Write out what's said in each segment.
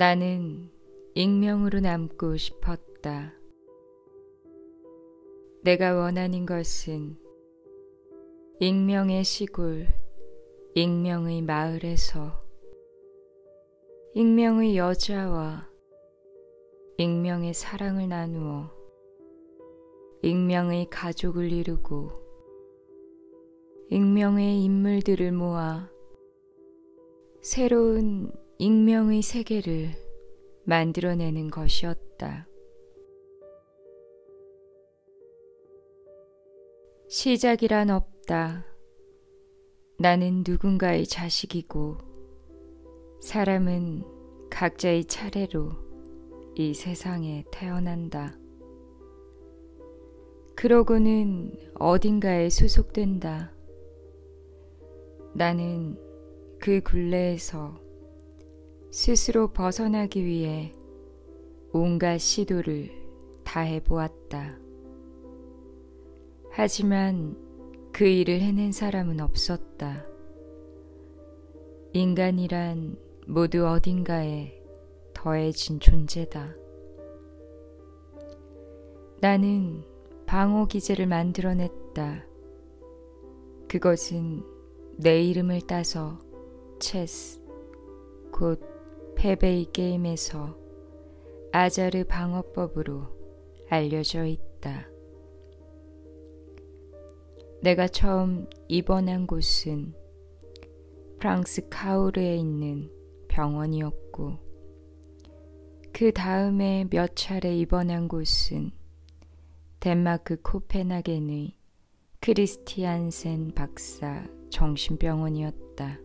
나는 익명으로 남고 싶었다. 내가 원하는 것은 익명의 시골, 익명의 마을에서 익명의 여자와 익명의 사랑을 나누어 익명의 가족을 이루고 익명의 인물들을 모아 새로운 익명의 세계를 만들어내는 것이었다. 시작이란 없다. 나는 누군가의 자식이고 사람은 각자의 차례로 이 세상에 태어난다. 그러고는 어딘가에 소속된다. 나는 그 굴레에서 스스로 벗어나기 위해 온갖 시도를 다 해보았다. 하지만 그 일을 해낸 사람은 없었다. 인간이란 모두 어딘가에 더해진 존재다. 나는 방어 기제를 만들어냈다. 그것은 내 이름을 따서 체스, 곧 패배의 게임에서 아자르 방어법으로 알려져 있다. 내가 처음 입원한 곳은 프랑스 카우르에 있는 병원이었고, 그 다음에 몇 차례 입원한 곳은 덴마크 코펜하겐의 크리스티안센 박사 정신병원이었다.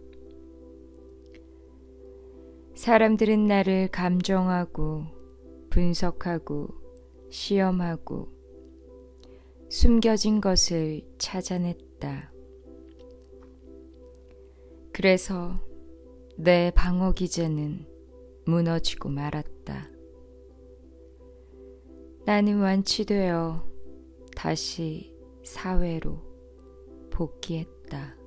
사람들은 나를 감정하고 분석하고 시험하고 숨겨진 것을 찾아냈다. 그래서 내 방어 기제는 무너지고 말았다. 나는 완치되어 다시 사회로 복귀했다.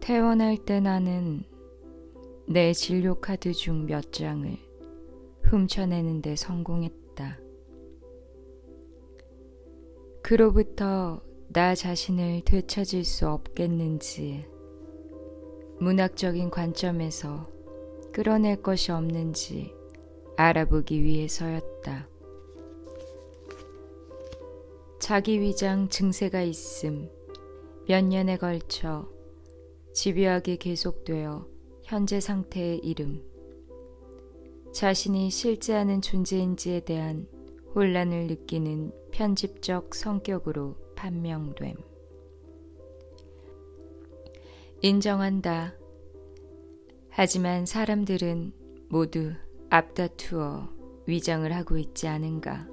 퇴원할 때 나는 내 진료 카드 중 몇 장을 훔쳐내는 데 성공했다. 그로부터 나 자신을 되찾을 수 없겠는지, 문학적인 관점에서 끌어낼 것이 없는지 알아보기 위해서였다. 자기 위장 증세가 있음, 몇 년에 걸쳐 집요하게 계속되어 현재 상태의 이름, 자신이 실제하는 존재인지에 대한 혼란을 느끼는 편집적 성격으로 판명됨. 인정한다. 하지만 사람들은 모두 앞다투어 위장을 하고 있지 않은가.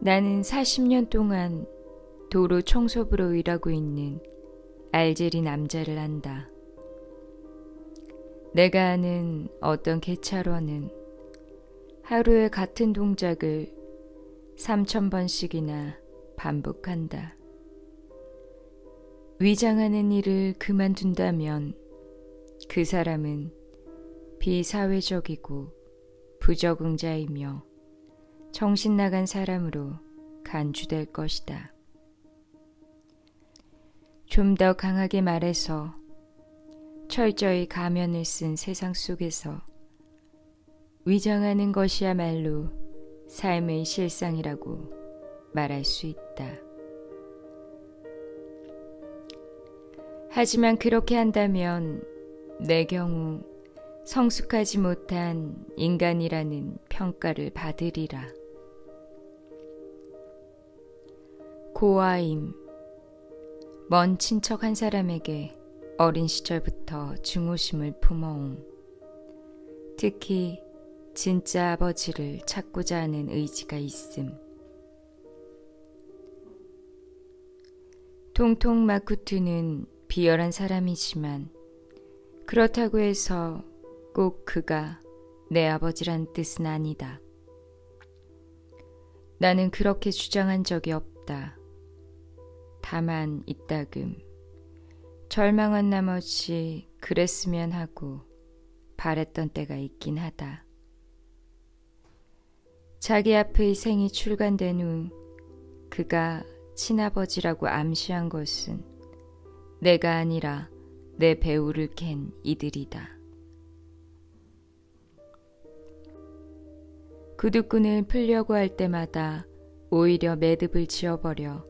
나는 40년 동안 도로 청소부로 일하고 있는 알제리 남자를 안다. 내가 아는 어떤 개찰원은 하루에 같은 동작을 3000번씩이나 반복한다. 위장하는 일을 그만둔다면 그 사람은 비사회적이고 부적응자이며 정신 나간 사람으로 간주될 것이다. 좀 더 강하게 말해서 철저히 가면을 쓴 세상 속에서 위장하는 것이야말로 삶의 실상이라고 말할 수 있다. 하지만 그렇게 한다면 내 경우 성숙하지 못한 인간이라는 평가를 받으리라. 고아임, 먼 친척 한 사람에게 어린 시절부터 증오심을 품어옴. 특히 진짜 아버지를 찾고자 하는 의지가 있음. 통통 마쿠투는 비열한 사람이지만 그렇다고 해서 꼭 그가 내 아버지란 뜻은 아니다. 나는 그렇게 주장한 적이 없다. 다만 이따금 절망한 나머지 그랬으면 하고 바랬던 때가 있긴 하다. 자기 앞의 생이 출간된 후 그가 친아버지라고 암시한 것은 내가 아니라 내 배우를 캔 이들이다. 구두끈을 풀려고 할 때마다 오히려 매듭을 지어버려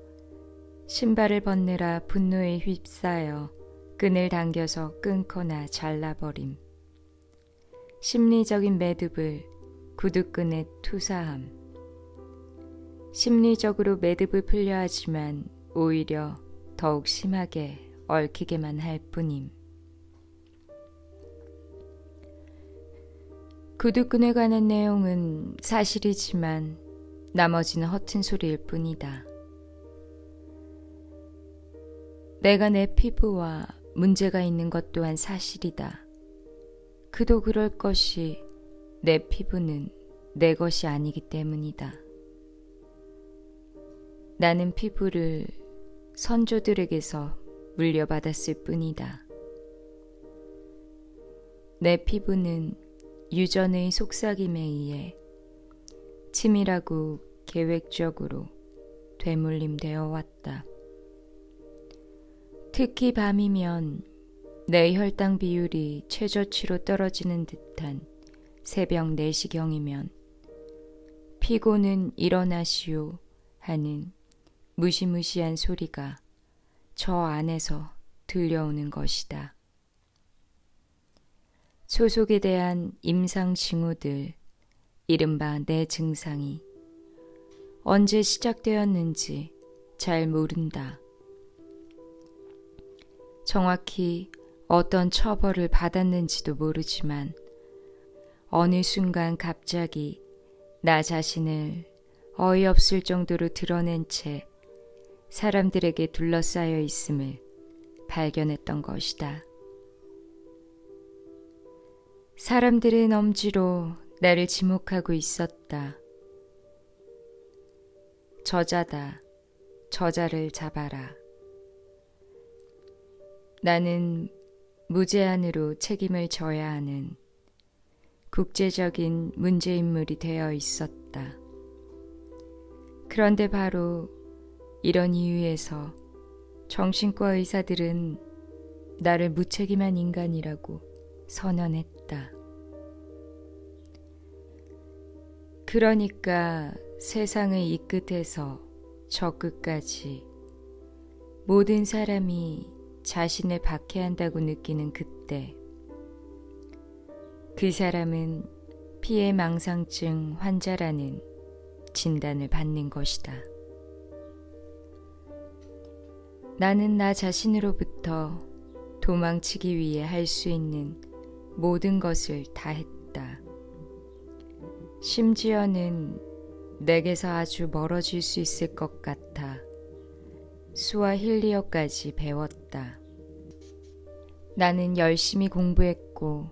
신발을 벗느라 분노에 휩싸여 끈을 당겨서 끊거나 잘라버림. 심리적인 매듭을 구두끈에 투사함. 심리적으로 매듭을 풀려 하지만 오히려 더욱 심하게 얽히게만 할 뿐임. 구두끈에 관한 내용은 사실이지만 나머지는 허튼 소리일 뿐이다. 내가 내 피부와 문제가 있는 것 또한 사실이다. 그도 그럴 것이 내 피부는 내 것이 아니기 때문이다. 나는 피부를 선조들에게서 물려받았을 뿐이다. 내 피부는 유전의 속삭임에 의해 치밀하고 계획적으로 되물림되어 왔다. 특히 밤이면 내 혈당 비율이 최저치로 떨어지는 듯한 새벽 4시경이면 피고는 일어나시오 하는 무시무시한 소리가 저 안에서 들려오는 것이다. 소속에 대한 임상 징후들, 이른바 내 증상이 언제 시작되었는지 잘 모른다. 정확히 어떤 처벌을 받았는지도 모르지만 어느 순간 갑자기 나 자신을 어이없을 정도로 드러낸 채 사람들에게 둘러싸여 있음을 발견했던 것이다. 사람들은 엄지로 나를 지목하고 있었다. 저자다. 저자를 잡아라. 나는 무제한으로 책임을 져야 하는 국제적인 문제인물이 되어 있었다. 그런데 바로 이런 이유에서 정신과 의사들은 나를 무책임한 인간이라고 선언했다. 그러니까 세상의 이 끝에서 저 끝까지 모든 사람이 자신을 박해한다고 느끼는 그때 그 사람은 피해망상증 환자라는 진단을 받는 것이다. 나는 나 자신으로부터 도망치기 위해 할 수 있는 모든 것을 다 했다. 심지어는 내게서 아주 멀어질 수 있을 것 같아 스와힐리어까지 배웠다. 나는 열심히 공부했고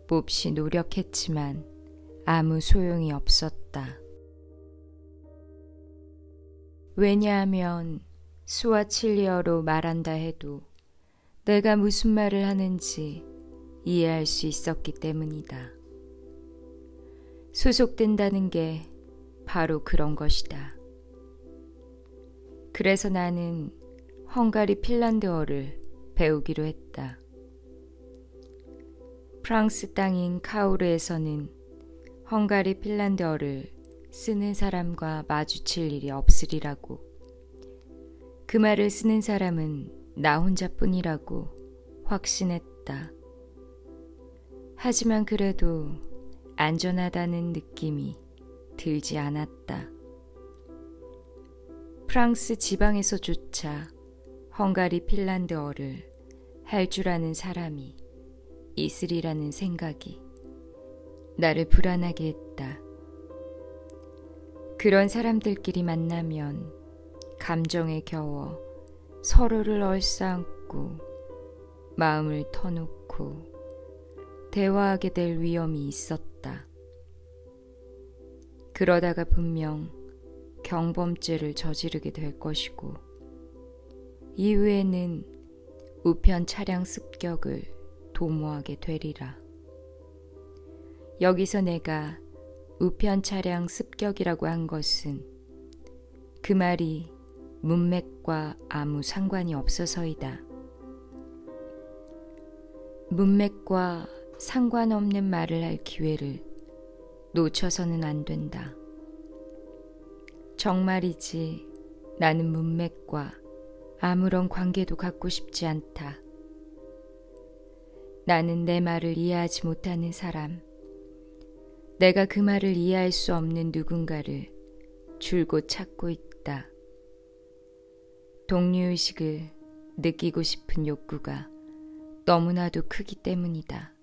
몹시 노력했지만 아무 소용이 없었다. 왜냐하면 스와칠리어로 말한다 해도 내가 무슨 말을 하는지 이해할 수 있었기 때문이다. 소속된다는 게 바로 그런 것이다. 그래서 나는 헝가리 핀란드어를 배우기로 했다. 프랑스 땅인 카우르에서는 헝가리 핀란드어를 쓰는 사람과 마주칠 일이 없으리라고. 그 말을 쓰는 사람은 나 혼자뿐이라고 확신했다. 하지만 그래도 안전하다는 느낌이 들지 않았다. 프랑스 지방에서조차 헝가리 핀란드어를 할 줄 아는 사람이 있으리라는 생각이 나를 불안하게 했다. 그런 사람들끼리 만나면 감정에 겨워 서로를 얼싸안고 마음을 터놓고 대화하게 될 위험이 있었다. 그러다가 분명 경범죄를 저지르게 될 것이고 이후에는 우편 차량 습격을 도모하게 되리라. 여기서 내가 우편 차량 습격이라고 한 것은 그 말이 문맥과 아무 상관이 없어서이다. 문맥과 상관없는 말을 할 기회를 놓쳐서는 안 된다. 정말이지 나는 문맥과 아무런 관계도 갖고 싶지 않다. 나는 내 말을 이해하지 못하는 사람, 내가 그 말을 이해할 수 없는 누군가를 줄곧 찾고 있다. 동료의식을 느끼고 싶은 욕구가 너무나도 크기 때문이다.